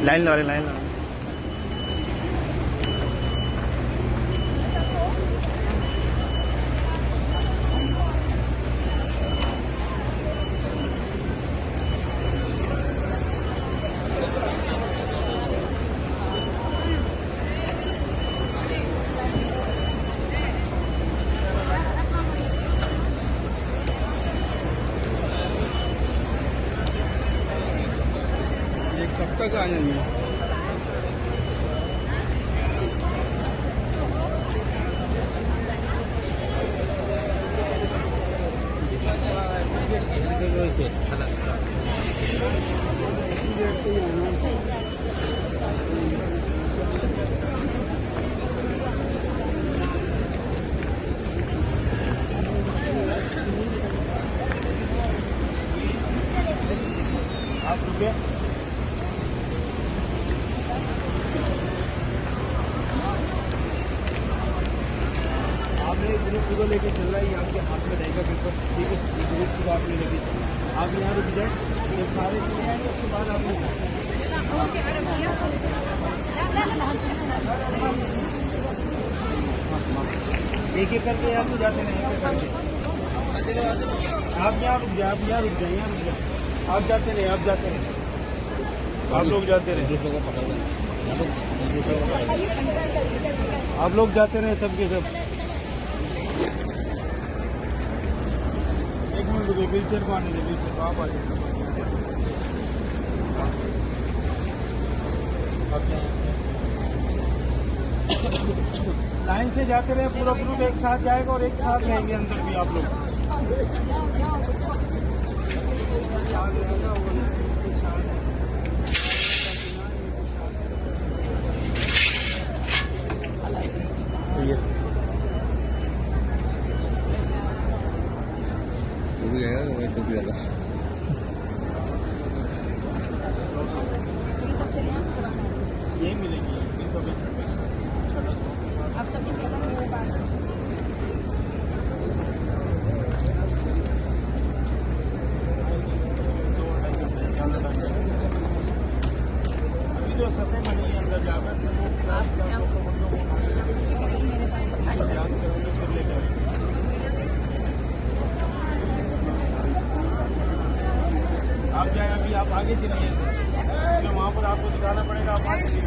Line लगा line लगा। कब तक आ जाएंगे? आप रुपये आपने ग्रुप पूरा लेके चल रहा है, ये आपके हाथ में रहेगा पेपर, ठीक है? ये ग्रुप पूरा आपने लेके चल, आप यहाँ रुक जाए, ये सारे चले आएंगे, उसके बाद आप एक एक करके यहाँ तो जाते नहीं, आप यहाँ रुक जाए, आप यहाँ रुक जाए, यहाँ रुक जाए, आप जाते नहीं, आप जाते नहीं, आप लोग जाते रहे, आप लोग जाते रहे सबके सब। एक मिनट रुकिए, व्हीलचेयर को आने दे, व्हीलचेयर को आप आ जाए। लाइन से जाते रहे, पूरा ग्रुप एक साथ जाएगा और एक साथ रहेंगे अंदर भी आप लोग। यही मिलेगी आप सब जो सफे मनी अंदर जाकर आप जाए, अभी आप आगे चलिए, जो वहाँ पर आपको दिखाना पड़ेगा, आप आगे चलिए।